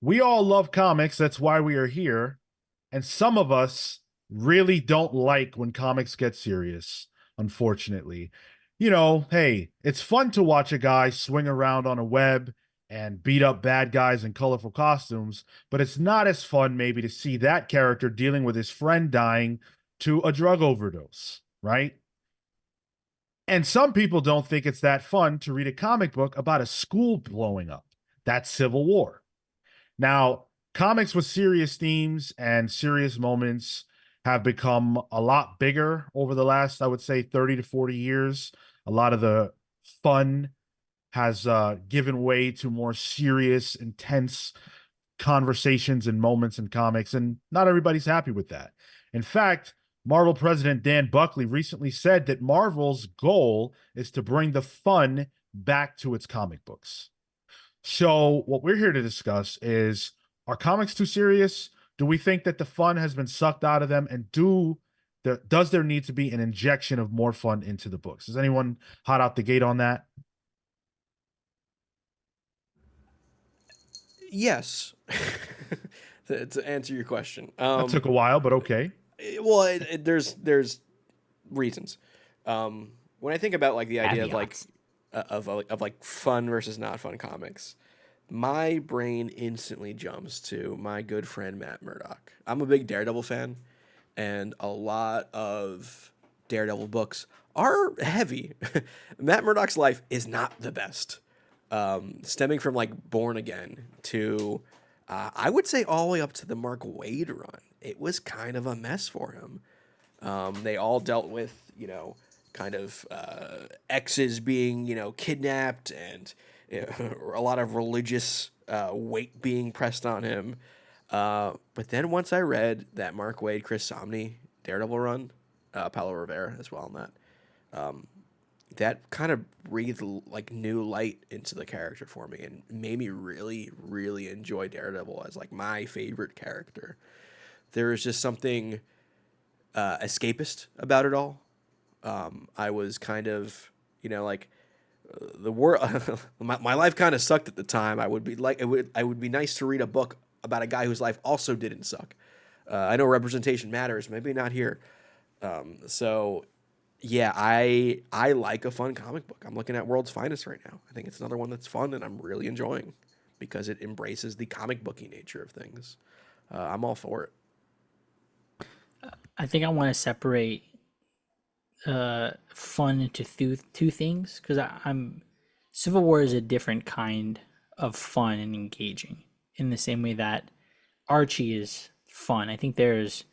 we all love comics. That's why we are here. And some of us really don't like when comics get serious, unfortunately. Hey, it's fun to watch a guy swing around on a web and beat up bad guys in colorful costumes, but it's not as fun maybe to see that character dealing with his friend dying to a drug overdose, right? And some people don't think it's that fun to read a comic book about a school blowing up. That's Civil War. Now, comics with serious themes and serious moments have become a lot bigger over the last, I would say, 30 to 40 years. A lot of the fun has given way to more serious, intense conversations and moments in comics, and not everybody's happy with that. In fact, Marvel president Dan Buckley recently said that Marvel's goal is to bring the fun back to its comic books. So, what we're here to discuss is, are comics too serious? Do we think that the fun has been sucked out of them? And does there need to be an injection of more fun into the books? Is anyone hot out the gate on that? Yes. To answer your question. That took a while, but okay. Well, there's reasons. When I think about like the idea of like Caveats. of like fun versus not fun comics, my brain instantly jumps to my good friend Matt Murdock. I'm a big Daredevil fan, and a lot of Daredevil books are heavy. Matt Murdock's life is not the best. Stemming from like Born Again to, I would say, all the way up to the Mark Waid run. It was kind of a mess for him. They all dealt with, kind of exes being, kidnapped and a lot of religious weight being pressed on him. But then once I read that Mark Waid, Chris Samnee Daredevil run, Paulo Rivera as well on that, that kind of breathed like new light into the character for me and made me really, really enjoy Daredevil as like my favorite character. There is just something escapist about it all. I was kind of, like the world. my life kind of sucked at the time. I would be nice to read a book about a guy whose life also didn't suck. I know representation matters, maybe not here. So yeah, I like a fun comic book. I'm looking at World's Finest right now. I think it's another one that's fun and I'm really enjoying because it embraces the comic booky nature of things. I'm all for it. I think I want to separate fun into two things because I'm Civil War is a different kind of fun and engaging in the same way that Archie is fun. I think there's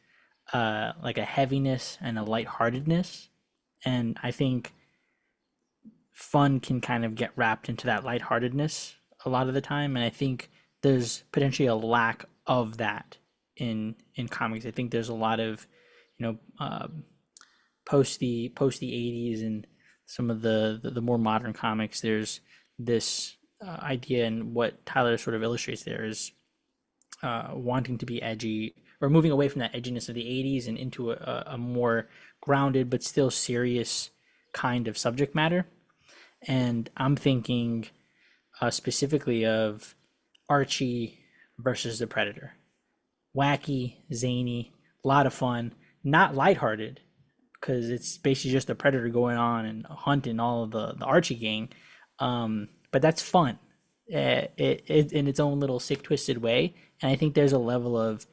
like a heaviness and a lightheartedness, and I think fun can kind of get wrapped into that lightheartedness a lot of the time, and I think there's potentially a lack of that in comics. I think there's a lot of post the 80s and some of the more modern comics. There's this idea, and what Tyler sort of illustrates there is wanting to be edgy or moving away from that edginess of the 80s and into a more grounded but still serious kind of subject matter. And I'm thinking specifically of Archie versus the Predator. Wacky, zany, a lot of fun, not lighthearted, because it's basically just the Predator going on and hunting all of the Archie gang. But that's fun it in its own little sick, twisted way. And I think there's a level of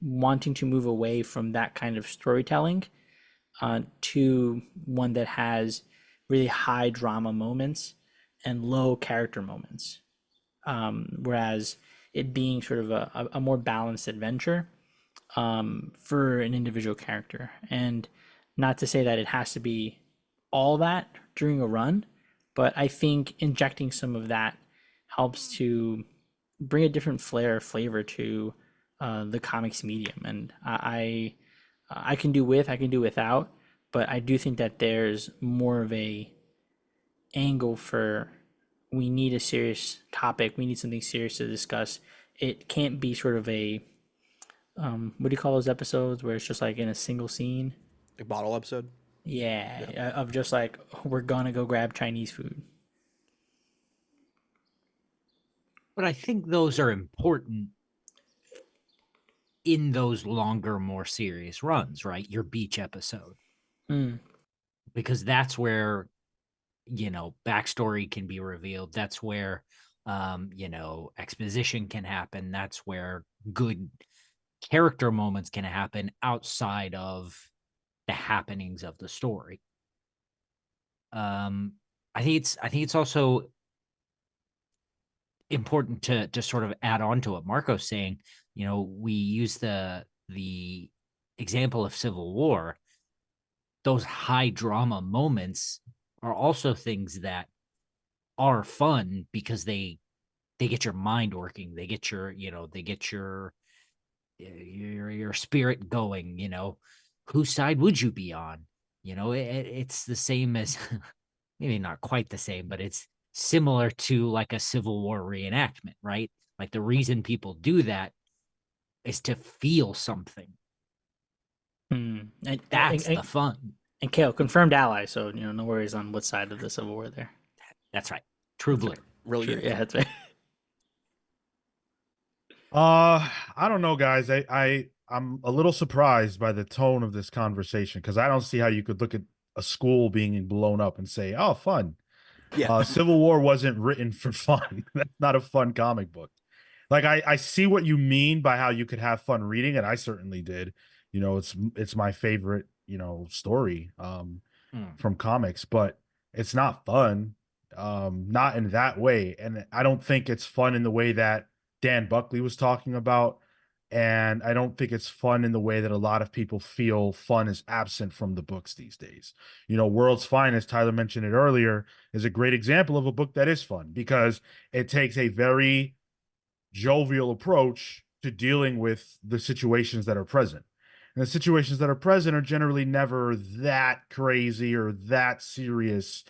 wanting to move away from that kind of storytelling to one that has really high drama moments and low character moments. Whereas it being sort of a more balanced adventure for an individual character. And not to say that it has to be all that during a run, but I think injecting some of that helps to bring a different flavor to the comics medium. And I can do with, I can do without, but I do think that there's more of a angle for, we need a serious topic, we need something serious to discuss. It can't be sort of a what do you call those episodes where it's just like in a single scene? A bottle episode. Yeah, Yeah. of just like, we're gonna go grab Chinese food. But I think those are important in those longer, more serious runs, right? Your beach episode, Mm. because that's where, backstory can be revealed. That's where, exposition can happen. That's where good character moments can happen outside of the happenings of the story. Um, I think it's also important to sort of add on to what Marco's saying. We use the example of Civil War. Those high drama moments are also things that are fun because they get your mind working. They get your spirit going. Whose side would you be on? It's the same as maybe not quite the same, but it's similar to like a Civil War reenactment, right? Like the reason people do that is to feel something. Mm. That's the fun. And Cale, confirmed ally, so no worries on what side of the Civil War there. True That's blue. right. Really True, good. yeah, that's right. I don't know, guys. I'm a little surprised by the tone of this conversation because I don't see how you could look at a school being blown up and say, "Oh, fun." Yeah. Civil War wasn't written for fun. That's not a fun comic book. Like I see what you mean by how you could have fun reading it. I certainly did. It's my favorite, story from comics, but it's not fun. Not in that way. And I don't think it's fun in the way that Dan Buckley was talking about. And I don't think it's fun in the way that a lot of people feel fun is absent from the books these days. World's Finest, Tyler mentioned it earlier, is a great example of a book that is fun because it takes a very jovial approach to dealing with the situations that are present. And the situations that are present are generally never that crazy or that serious.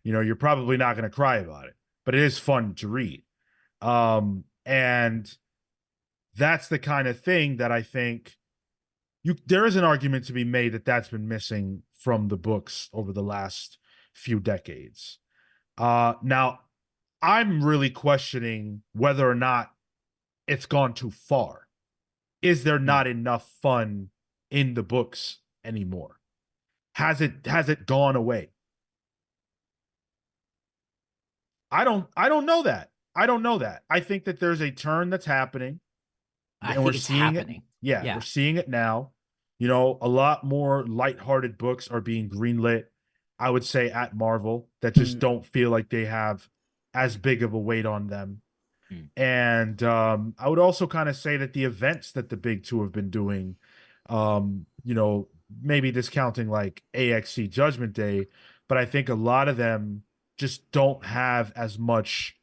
You're probably not going to cry about it, but it is fun to read. And that's the kind of thing that I think there is an argument to be made that that's been missing from the books over the last few decades. Now, I'm really questioning whether or not it's gone too far. Is there not enough fun in the books anymore? Has it gone away? I don't know that. I don't know that. I think that there's a turn that's happening I and we're think it's seeing it. happening. Yeah, Yeah. we're seeing it now. A lot more lighthearted books are being greenlit, I would say, at Marvel that just Mm. don't feel like they have as big of a weight on them. Mm. And I would also kind of say that the events that the big two have been doing, maybe discounting like AXC Judgment Day, but I think a lot of them just don't have as much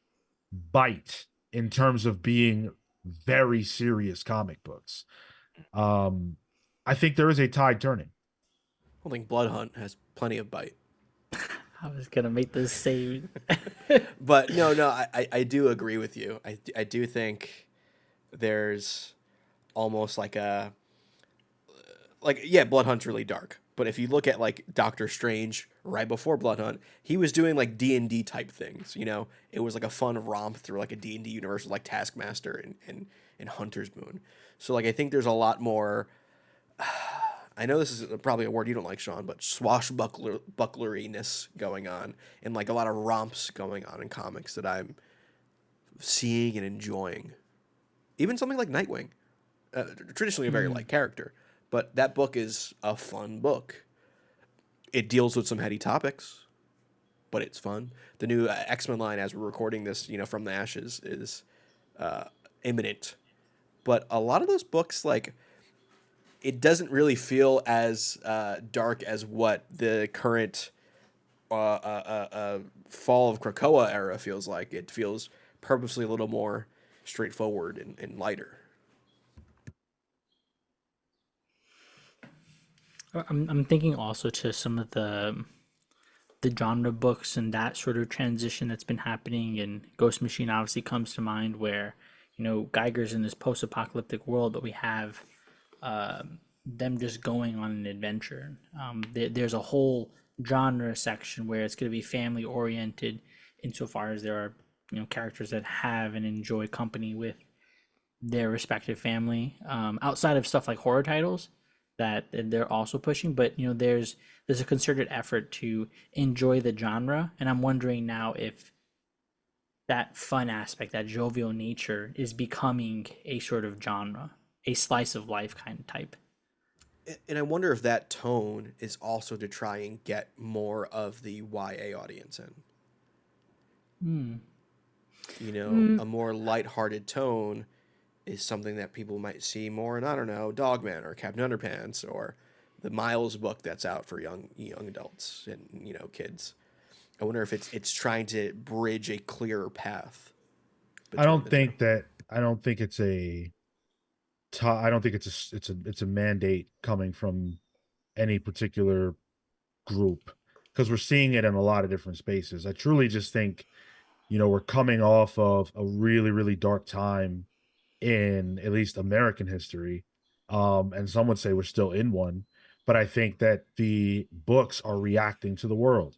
bite in terms of being very serious comic books. Um, I think there is a tide turning. I think Blood Hunt has plenty of bite. I was gonna make this same. But no, I do agree with you. I do think there's almost yeah, Blood Hunt's really dark. But if you look at like Doctor Strange right before Blood Hunt, he was doing like D&D type things. It was like a fun romp through like a D&D universe with like Taskmaster and Hunter's Moon. So like I think there's a lot more. I know this is probably a word you don't like, Sean, but swashbuckleriness going on, and like a lot of romps going on in comics that I'm seeing and enjoying. Even something like Nightwing, traditionally a very light character, but that book is a fun book. It deals with some heady topics, but it's fun. The new X-Men line, as we're recording this, From the Ashes, is imminent. But a lot of those books, like, it doesn't really feel as dark as what the current Fall of Krakoa era feels like. It feels purposely a little more straightforward and lighter. I'm thinking also to some of the genre books and that sort of transition that's been happening, and Ghost Machine obviously comes to mind, where Geiger's in this post-apocalyptic world, but we have them just going on an adventure. There's a whole genre section where it's going to be family oriented, insofar as there are characters that have and enjoy company with their respective family, outside of stuff like horror titles that they're also pushing. But there's a concerted effort to enjoy the genre, and I'm wondering now if that fun aspect, that jovial nature, is becoming a sort of genre, a slice of life kind of type. And I wonder if that tone is also to try and get more of the YA audience in. Hmm. A more lighthearted tone is something that people might see more in, I don't know, Dogman or Captain Underpants or the Miles book that's out for young adults and kids. I wonder if it's trying to bridge a clearer path I between don't the two. think that I don't think it's a I don't think it's a mandate coming from any particular group, because we're seeing it in a lot of different spaces. I truly just think, we're coming off of a really, really dark time in at least American history. And some would say we're still in one, but I think that the books are reacting to the world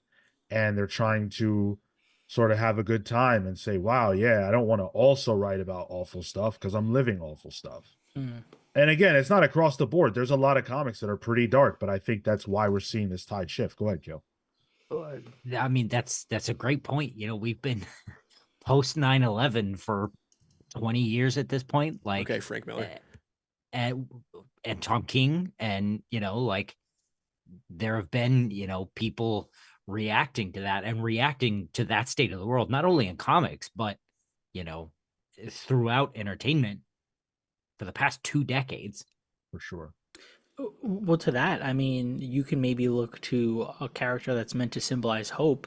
and they're trying to sort of have a good time and say, wow, yeah, I don't want to also write about awful stuff because I'm living awful stuff. Hmm. And again, it's not across the board. There's a lot of comics that are pretty dark, but I think that's why we're seeing this tide shift. Go ahead, Joe. I mean, that's a great point. We've been post 9/11 for 20 years at this point, Okay, like, Frank Miller. uh, and Tom King, and like, there have been people reacting to that and reacting to that state of the world, not only in comics, but you know throughout entertainment for the past 2 decades. For sure. Well, to that, I mean, you can maybe look to a character that's meant to symbolize hope,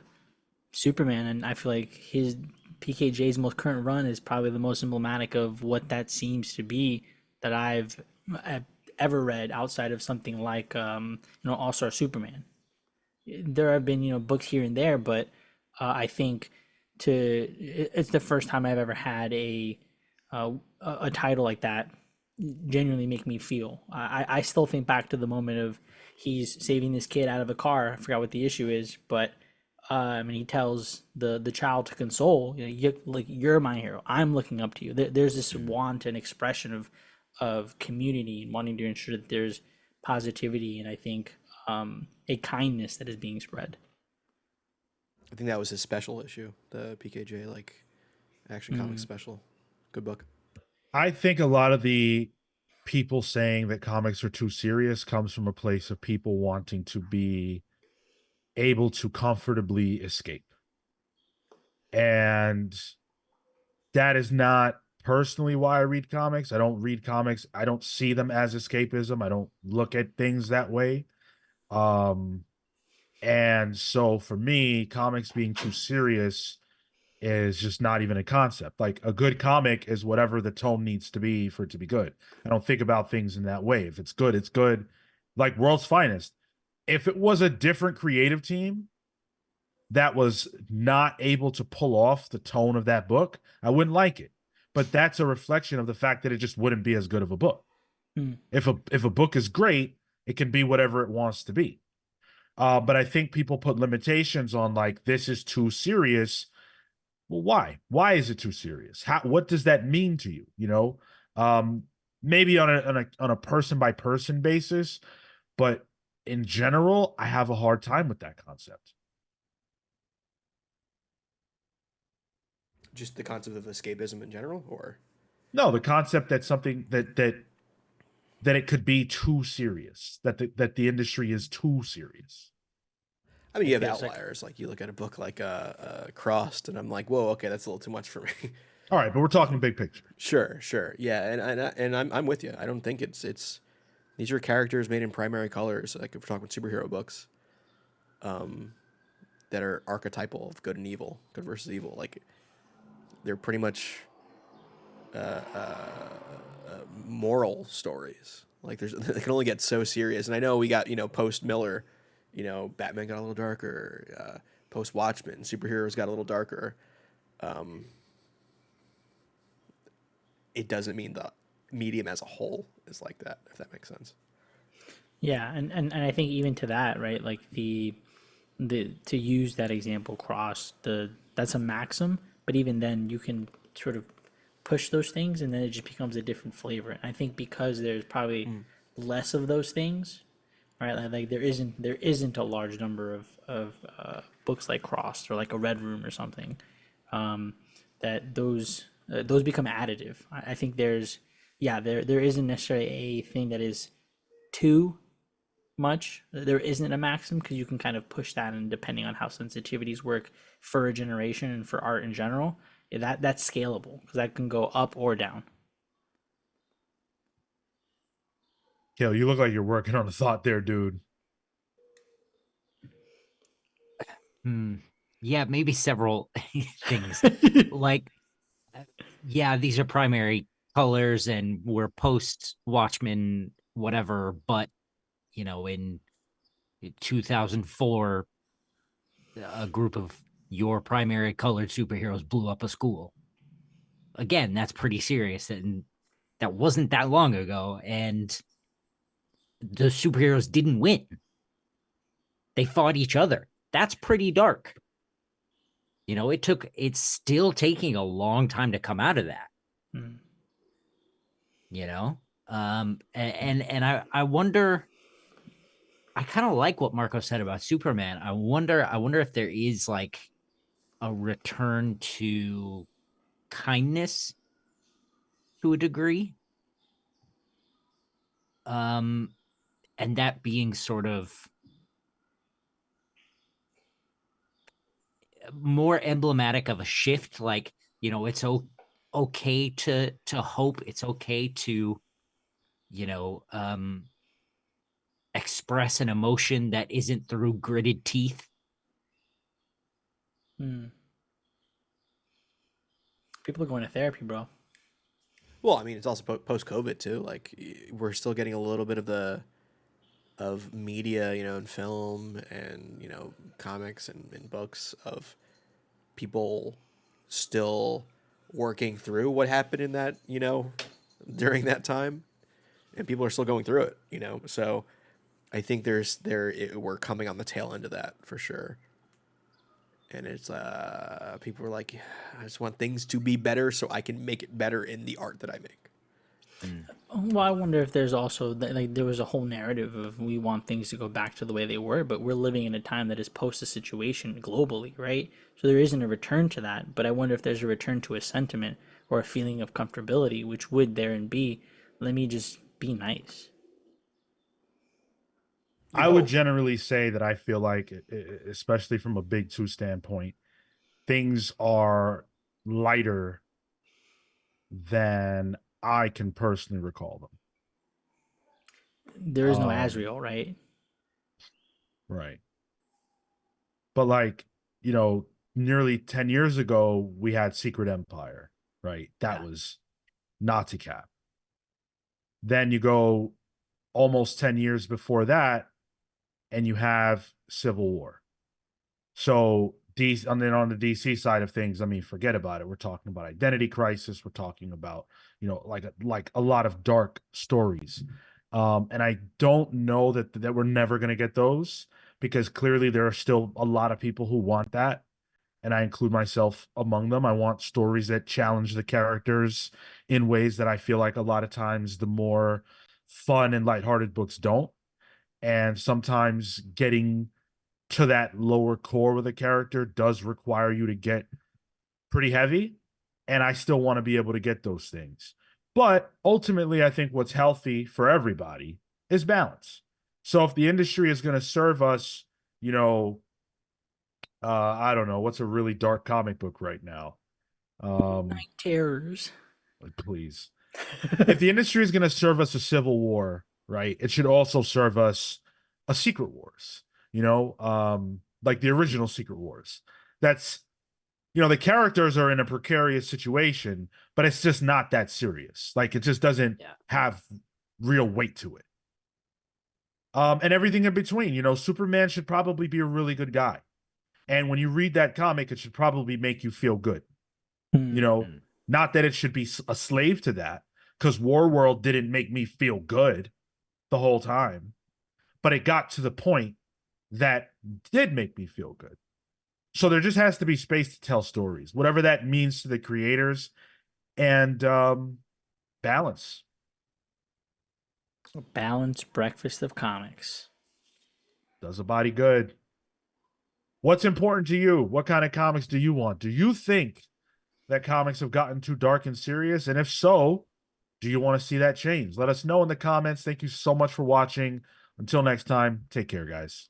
Superman, and I feel like his PKJ's most current run is probably the most emblematic of what that seems to be that I've ever read outside of something like All Star Superman. There have been books here and there, but I think it's the first time I've ever had a title like that genuinely make me feel. I still think back to the moment of he's saving this kid out of a car. I forgot what the issue is, but and he tells the child to console, you're my hero. I'm looking up to you. There's this want and expression of community and wanting to ensure that there's positivity and I think a kindness that is being spread. I think that was his special issue, the PKJ like Action Comics special. Good book. I think a lot of the people saying that comics are too serious comes from a place of people wanting to be able to comfortably escape. And that is not personally why I read comics. I don't read comics. I don't see them as escapism. I don't look at things that way. Um, and so for me, comics being too serious is just not even a concept. Like a good comic is whatever the tone needs to be for it to be good. I don't think about things in that way. If it's good, it's good. Like World's Finest. If it was a different creative team that was not able to pull off the tone of that book, I wouldn't like it. But that's a reflection of the fact that it just wouldn't be as good of a book. Hmm. If a book is great, it can be whatever it wants to be. But I think people put limitations on like this is too serious. Well, why? Why is it too serious? What does that mean to you? Um, maybe on a person by person basis, but in general, I have a hard time with that concept. Just the concept of escapism in general, or No, the concept that something that it could be too serious, that the industry is too serious. I mean, you have Feels like outliers. Like you look at a book like Crossed, and I'm like, whoa, okay, that's a little too much for me. All right, but we're talking big picture. Sure, yeah, and I'm with you. I don't think it's these are characters made in primary colors. Like if we're talking superhero books, that are archetypal of good and evil, good versus evil. Like they're pretty much moral stories. Like they can only get so serious. And I know we got post Miller, Batman got a little darker. Post Watchmen, superheroes got a little darker. It doesn't mean the medium as a whole is like that, if that makes sense. yeah, and I think even to that, right? Like the to use that example, that's a maxim, but even then you can sort of push those things, and then it just becomes a different flavor. And I think because there's probably less of those things, right? Like there isn't a large number of books like Crossed or like a Red Room or something, that those become additive. I think there's yeah there isn't necessarily a thing that is too much. There isn't a maximum because you can kind of push that, and depending on how sensitivities work for a generation and for art in general, that's scalable because that can go up or down. Cale, you look like you're working on a thought there, dude. Hmm. Yeah, maybe several things. Like, yeah, these are primary colors and we're post Watchmen, whatever, but in 2004, a group of your primary colored superheroes blew up a school. Again, that's pretty serious. And that wasn't that long ago. And the superheroes didn't win. They fought each other. That's pretty dark. It's still taking a long time to come out of that, Mm. you know? And I wonder, I kind of like what Marco said about Superman. I wonder if there is like a return to kindness to a degree. Um, and that being sort of more emblematic of a shift, like, it's okay to hope, it's okay to, you know, um express an emotion that isn't through gritted teeth. Mm. People are going to therapy, bro. Well, I mean, it's also post COVID too. Like we're still getting a little bit of the of media, and film and comics and books of people still working through what happened in that during that time, and people are still going through it. So I think we're coming on the tail end of that for sure. And it's people are like, I just want things to be better so I can make it better in the art that I make. Well, I wonder if there's also like there was a whole narrative of we want things to go back to the way they were, but we're living in a time that is post a situation globally, right? So there isn't a return to that. But I wonder if there's a return to a sentiment or a feeling of comfortability, which would there and be, let me just be nice. You'd I would hope. generally say that I feel like, especially from a Big Two standpoint, things are lighter than I can personally recall them. There is no Um, Azrael, right? right. But like, you know, nearly 10 years ago, we had Secret Empire, right? That Yeah. was Nazi Cap. Then you go almost 10 years before that, and you have Civil War. So on the DC side of things, I mean, forget about it. We're talking about Identity Crisis. We're talking about, like a lot of dark stories. And I don't know that we're never going to get those, because clearly there are still a lot of people who want that, and I include myself among them. I want stories that challenge the characters in ways that I feel like a lot of times the more fun and lighthearted books don't. And sometimes getting to that lower core with a character does require you to get pretty heavy. And I still want to be able to get those things. But ultimately, I think what's healthy for everybody is balance. So if the industry is going to serve us, you know, I don't know, what's a really dark comic book right now? Um, Night terrors. like, please. If the industry is going to serve us a civil war, right, it should also serve us a Secret Wars, like the original Secret Wars. That's, the characters are in a precarious situation, but it's just not that serious. Like, it just doesn't Yeah. have real weight to it. And everything in between, Superman should probably be a really good guy. And when you read that comic, it should probably make you feel good. You Hmm. know, not that it should be a slave to that, because War World didn't make me feel good the whole time, but it got to the point that did make me feel good. So there just has to be space to tell stories, whatever that means to the creators. and balance. A balanced breakfast of comics. Does a body good. What's important to you? What kind of comics do you want? Do you think that comics have gotten too dark and serious? And if so, do you want to see that change? Let us know in the comments. Thank you so much for watching. Until next time, take care, guys.